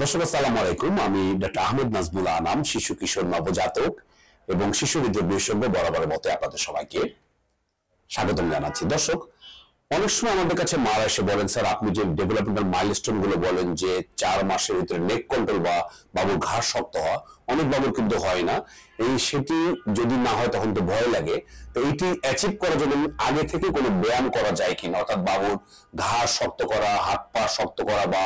দর্শক আসসালামু আলাইকুম। আমি ডক্টর আহমেদ নাজমুল আনাম, শিশু কিশোর নবজাতক এবং শিশু হৃদয় বিশেষজ্ঞ বরাবরের মতো আপনাদের সবাইকে স্বাগতম জানাচ্ছি। দর্শক, অনেক সময় আমাদের কাছে মারা এসে বলেন, স্যার আপনি যে ডেভেলপমেন্টাল মাইলস্টোন গুলো বলেন যে 4 মাসের ভিতরে নেক কন্ট্রোল বা বাবুর ঘাড় শক্ত হওয়া, অনেক বাবুর কিন্তু হয় না। সেটি যদি না হয় তখন তো ভয় লাগে। তো এইটি অ্যাচিভ করার জন্য আগে থেকে কোনো ব্যায়াম করা যায় কিনা, অর্থাৎ বাবুর ঘাড় শক্ত করা, হাত পা শক্ত করা বা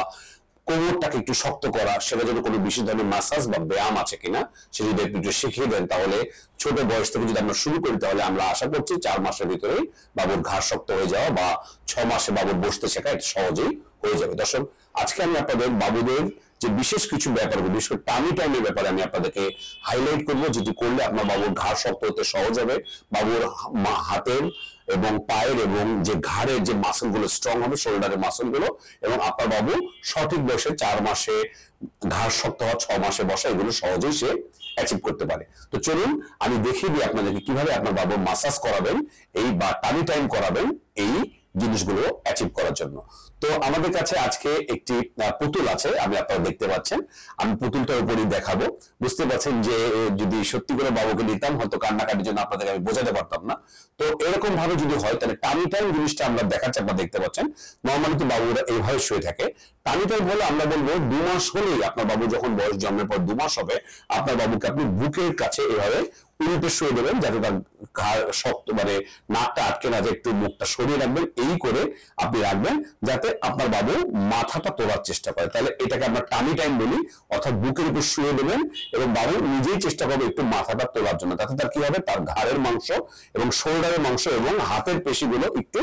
কোমরটাকে একটু শক্ত করা, সেটা যদি কোনো বিশেষ ধরনের মাসাজ বা ব্যায়াম আছে কিনা সে যদি একটু শিখিয়ে দেন, তাহলে ছোট বয়স থেকে যদি আমরা শুরু করি তাহলে আমরা আশা করছি 4 মাসের ভিতরেই বাবুর ঘাড় শক্ত হয়ে যাওয়া বা 6 মাসে বাবুর বসতে শেখা এটা সহজেই হয়ে যাবে। দর্শক, আজকে আমি আপনাদের বাবুদের যে বিশেষ কিছু ব্যাপারগুলো, বিশেষ করে টামি টাইমের ব্যাপারে আমি আপনাদেরকে হাইলাইট করবো, যেটি করলে আপনার বাবুর ঘাড় শক্ত হতে সহজ হবে, বাবুর হাতের এবং পায়ের এবং যে ঘাড়ের যে মাসল গুলো স্ট্রং হবে, শোল্ডারের মাসল গুলো, এবং আপনার বাবু সঠিক বয়সে 4 মাসে ঘাড় শক্ত হওয়া, 6 মাসে বসা, এগুলো সহজেই সে অ্যাচিভ করতে পারে। তো চলুন আমি দেখিয়ে দিই আপনাদেরকে কিভাবে আপনার বাবুর মাসাজ করাবেন এই বা টামি টাইম করাবেন এই জিনিসগুলো অ্যাচিভ করার জন্য। তো আমাদের কাছে আজকে একটি পুতুল আছে, আমি আপনারা দেখতে পাচ্ছেন। আমি পুতুলটার উপরই দেখাবো। বুঝতে পারছেন যে যদি সত্যি করে বাবুকে নিতাম হয়তো কান্নাকাটির জন্য আপনাদেরকে আমি বোঝাতে পারতাম না। তো এরকম ভাবে যদি হয় তাহলে টামি টাইম জিনিসটা আমরা দেখাচ্ছি, আপনারা দেখতে পাচ্ছেন। নর্মালি তো বাবুরা এইভাবে শুয়ে থাকে। টামি টাইম হলে আমরা বলবো 2 মাস হলেই, আপনার বাবু যখন বয়স জন্মের পর 2 মাস হবে, আপনার বাবুকে আপনি বুকের কাছে এভাবে উল্টে শুয়ে দেবেন, যাতে তার ঘাড় শক্ত, মানে নাকটা আটকে না যায়, একটু মুখটা সরিয়ে রাখবেন, এই করে আপনি রাখবেন যাতে আপনার বাবু মাথাটা তোলার চেষ্টা করে। তাহলে এটাকে আমরা টামি টাইম বলি, অর্থাৎ বুকের উপর শুয়ে দেবেন এবং বাবু নিজেই চেষ্টা করবে একটু মাথাটা তোলার জন্য, তাতে তার কি হবে, তার ঘাড়ের মাংস এবং শোল্ডারের মাংস এবং হাতের পেশিগুলো একটু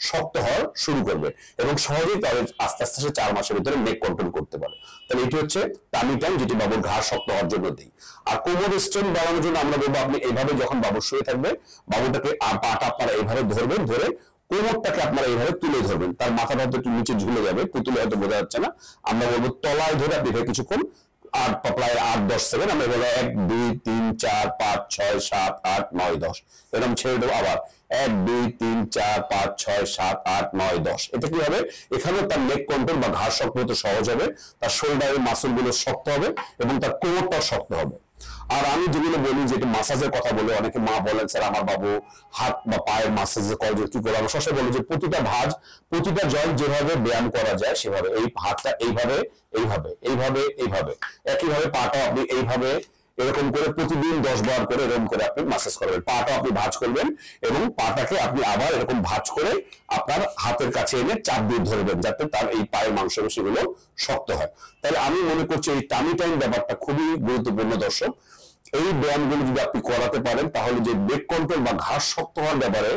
শক্ত হওয়া শুরু করবে এবং সহজেই তাদের আস্তে আস্তে সে 4 মাসের ভিতরে নেক কন্ট্রোল করতে পারে। তাহলে এটি হচ্ছে টামি টাইম, যেটি বাবুর ঘাড় শক্ত হওয়ার জন্য দিই। আর কোমর স্ট্রেন্থ বাড়ানোর জন্য আমরা বলবো আপনি এইভাবে যখন বাবু শুয়ে থাকবে, বাবুটাকে পাটা আপনারা এইভাবে ধরবেন, ধরে কোমরটাকে আপনারা এইভাবে তুলে ধরবেন, তার মাথাটা হয়তো একটু নিচে ঝুলে যাবে, পুতুলে হয়তো বোঝা যাচ্ছে না। আমরা বলবো তলায় ধরে আপনি কিছুক্ষণ 8-10 সেকেন্ড আমরা বলবো 1 2 3 4 5 6 7 8 9 10 এরকম ছেড়ে দেবো। আবার 1 2 3 4 5 6 7 8 9 10। এটা কি হবে, এখানে তার নেক কন্ট্রোল বা ঘাড় শক্ত হতে সহজ হবে, তার শোল্ডারের মাসল গুলো শক্ত হবে এবং তার কোমরটাও শক্ত হবে। আর আমি যেগুলো বলি, যেটা মাসাজের কথা বলে অনেকে মা বলেন, স্যার আমার বাবু হাত বা পায়ের মাসাজের কয়জন কি করে, আমরা সবসময় বলি যে প্রতিটা ভাঁজ, প্রতিটা জয়েন্ট যেভাবে ব্যায়াম করা যায় সেভাবে, এই হাতটা এইভাবে এইভাবে এইভাবে এইভাবে, একইভাবে পাটাও আপনি এইভাবে এরকম করে প্রতিদিন 10 বার করে এরকম করে আপনি মাসাজ করবেন। পাটাও আপনি ভাঁজ করবেন এবং পাটাকে আপনি আবার এরকম ভাঁজ করে আপনার হাতের কাছে এনে চাপ দিয়ে ধরবেন, যাতে তার এই পায়ের মাংসপেশিগুলো শক্ত হয়। তাহলে আমি মনে করছি এই টামি টাইম ব্যাপারটা খুবই গুরুত্বপূর্ণ। দর্শক, এই ব্যায়ামগুলো যদি আপনি করাতে পারেন তাহলে যে নেক কন্ট্রোল বা ঘাড় শক্ত হওয়ার ব্যাপারে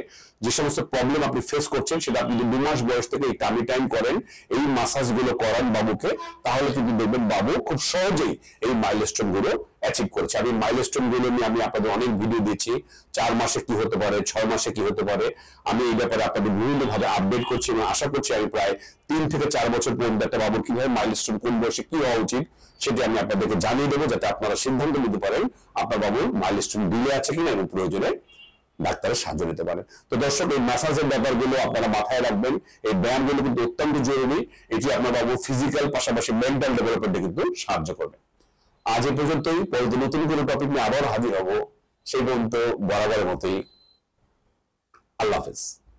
যে সমস্ত প্রবলেম আপনি ফেস করছেন, সেটা আপনি যদি 2 মাস বয়স থেকে এই টামি টাইম করেন, এই মাসাজ গুলো করান বাবুকে, তাহলে কিন্তু দেখবেন বাবু খুব সহজেই এই মাইলস্টোন গুলো অ্যাচিভ করেছে। আমি মাইলস্টোন গুলো নিয়ে আমি আপনাদের অনেক ভিডিও দিচ্ছি, 4 মাসে কি হতে পারে, 6 মাসে কি হতে পারে, আমি এই ব্যাপারে আপনাদের বিভিন্ন ভাবে আপডেট করছি এবং আশা করছি আমি প্রায় 3 থেকে 4 বছর পর্যন্ত একটা বাবুর কিভাবে মাইলস্টোন কোন বয়সে কি হওয়া উচিত সেটি আমি আপনাদেরকে জানিয়ে দেবো, যাতে আপনারা সিদ্ধান্ত নিতে পারেন আপনার বাবুর মাইলস্টোন ডিলে আছে কিনা এবং প্রয়োজনে ডাক্তারের সাহায্য নিতে পারেন। তো দর্শক, এই ম্যাসাজের ব্যাপারগুলো আপনারা মাথায় রাখবেন, এই ব্যায়ামগুলো কিন্তু অত্যন্ত জরুরি, এটি আপনার বাবু ফিজিক্যাল পাশাপাশি মেন্টাল ডেভেলপমেন্টে কিন্তু সাহায্য করবে। আজ এ পর্যন্তই, পরে নতুন কোনো টপিক নিয়ে আবার হাজির হব। সেই পর্যন্ত বরাবরের মতোই আল্লাহ হাফেজ।